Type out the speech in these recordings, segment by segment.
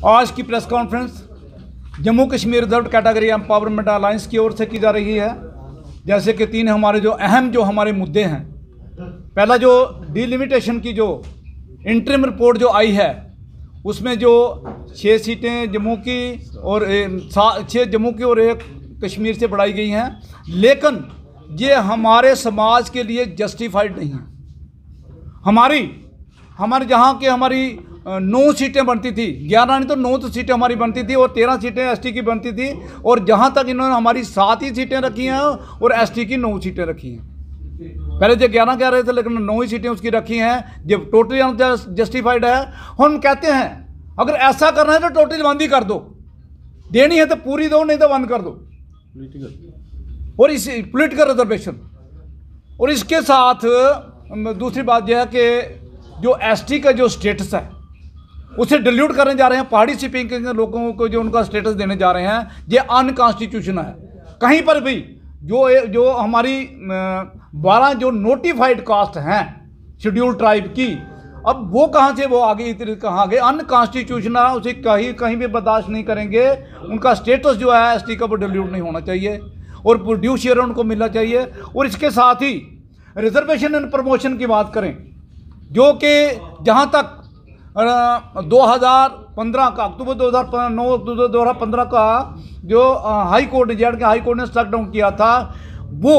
आज की press conference Jammu Kashmir reserve category empowerment alliance की ओर से की जा रही है। जैसे कि तीन हमारे जो अहम हमारे मुद्दे हैं, पहला जो डिलिमिटेशन की जो इंटरिम रिपोर्ट जो आई है उसमें जो 6 सीटें जम्मू की और 6 जम्मू की और 1 कश्मीर से बढ़ाई गई हैं, लेकिन ये हमारे समाज के लिए जस्टिफाइड नहीं है। हमारी जहाँ के हमारी 9 सीटें बनती थी, 11 नहीं तो 9 सीटें हमारी बनती थी और 13 सीटें एसटी की बनती थी, और जहाँ तक इन्होंने हमारी 7 ही सीटें रखी हैं और एसटी की 9 सीटें रखी हैं। पहले जो 11 कह रहे थे लेकिन 9 ही सीटें उसकी रखी हैं, जब टोटली जस्टिफाइड है। हम कहते हैं अगर ऐसा करना है तो टोटली बंद ही कर दो, देनी है तो पूरी दो, नहीं तो बंद कर दो और इस पॉलिटिकल रिजर्वेशन। और इसके साथ दूसरी बात यह है कि जो एसटी का जो स्टेटस है उसे डिल्यूट करने जा रहे हैं, पहाड़ी सीपिंग के लोगों को जो उनका स्टेटस देने जा रहे हैं, ये अनकॉन्स्टिट्यूशनल है। कहीं पर भी जो हमारी 12 जो नोटिफाइड कास्ट हैं शेड्यूल ट्राइब की, अब वो कहाँ से वो आगे कहाँ गए, अनकॉन्स्टिट्यूशनल, उसे कहीं भी बर्दाश्त नहीं करेंगे। उनका स्टेटस जो है एसटी का वो डिल्यूट नहीं होना चाहिए और ड्यू शेयर उनको मिलना चाहिए। और इसके साथ ही रिजर्वेशन एंड प्रमोशन की बात करें, जो कि जहाँ तक 2015 का अक्टूबर 2015 का जो हाई कोर्ट जेड के हाई कोर्ट ने स्ट्रक डाउन किया था, वो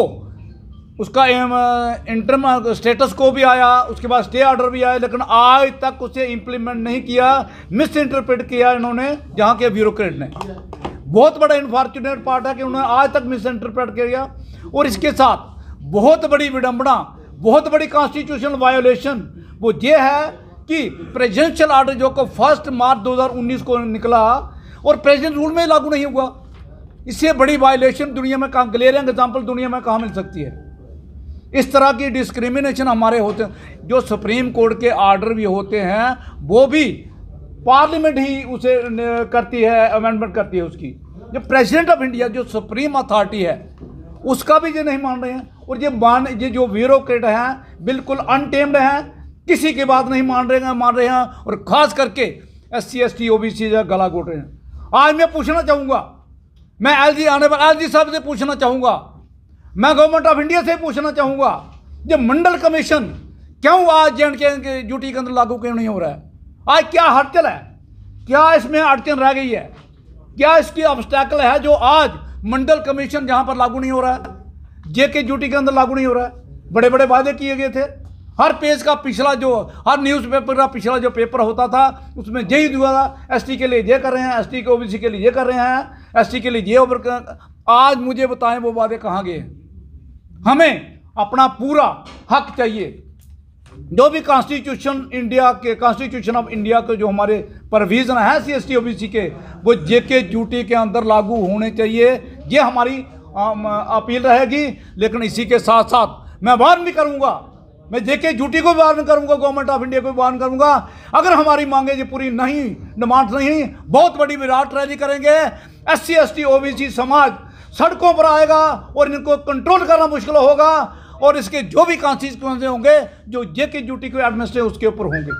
उसका इंटरम स्टेटस को भी आया, उसके बाद स्टे ऑर्डर भी आया, लेकिन आज तक उसे इम्प्लीमेंट नहीं किया, मिस इंटरप्रेट किया इन्होंने जहाँ के ब्यूरोक्रेट ने। बहुत बड़ा इनफॉर्चुनेट पार्ट है कि उन्होंने आज तक मिस इंटरप्रेट किया। और इसके साथ बहुत बड़ी विडंबना, बहुत बड़ी कॉन्स्टिट्यूशनल वायोलेशन वो ये है कि प्रेसिडेंशियल ऑर्डर जो को 1 मार्च 2019 को निकला और प्रेसिडेंट रूल में लागू नहीं हुआ। इससे बड़ी वायलेशन दुनिया में कहाँ, ग्लेरियन एग्जाम्पल दुनिया में कहाँ मिल सकती है। इस तरह की डिस्क्रिमिनेशन हमारे होते हैं। जो सुप्रीम कोर्ट के ऑर्डर भी होते हैं वो भी पार्लियामेंट ही उसे करती है, अमेंडमेंट करती है उसकी। जो प्रेसिडेंट ऑफ इंडिया जो सुप्रीम अथॉरिटी है उसका भी ये नहीं मान रहे हैं। और ये जो ब्यूरोक्रेट हैं बिल्कुल अनटेम्ड हैं, किसी की बात नहीं मान रहे हैं और खास करके SC ST OBC गला घोट रहे हैं। आज मैं पूछना चाहूँगा, मैं LG साहब से पूछना चाहूँगा, मैं गवर्नमेंट ऑफ इंडिया से पूछना चाहूँगा, ये मंडल कमीशन क्यों आज J&K के ड्यूटी के अंदर लागू क्यों नहीं हो रहा है? आज क्या हड़चल है, क्या इसमें अड़चन रह गई है, क्या इसकी ऑब्स्टैकल है जो आज मंडल कमीशन जहाँ पर लागू नहीं हो रहा है, JK ड्यूटी के अंदर लागू नहीं हो रहा है? बड़े बड़े वादे किए गए थे। हर पेज का पिछला हर न्यूज़पेपर का पिछला जो पेपर होता था उसमें यही दुआ था, ST के लिए ये कर रहे हैं, ST के OBC के लिए ये कर रहे हैं, ST के लिए ये ओवर। आज मुझे बताएं वो वादे कहाँ गए? हमें अपना पूरा हक चाहिए। जो भी कॉन्स्टिट्यूशन ऑफ इंडिया के जो हमारे प्रोविजन है SC ST OBC के, वो JK ड्यूटी के अंदर लागू होने चाहिए। ये हमारी अपील रहेगी। लेकिन इसी के साथ साथ मैं वार्न भी करूँगा, मैं JK ड्यूटी को भी वार्न करूंगा, गवर्नमेंट ऑफ इंडिया को भी वार्न करूंगा, अगर हमारी मांगे ये पूरी नहीं, डिमांड नहीं, बहुत बड़ी विराट रैली करेंगे। SC ST OBC समाज सड़कों पर आएगा और इनको कंट्रोल करना मुश्किल होगा और इसके जो भी कॉन्सिक्वेंसेस होंगे जो JK ड्यूटी को एडमिनिस्ट्रेट उसके ऊपर होंगे।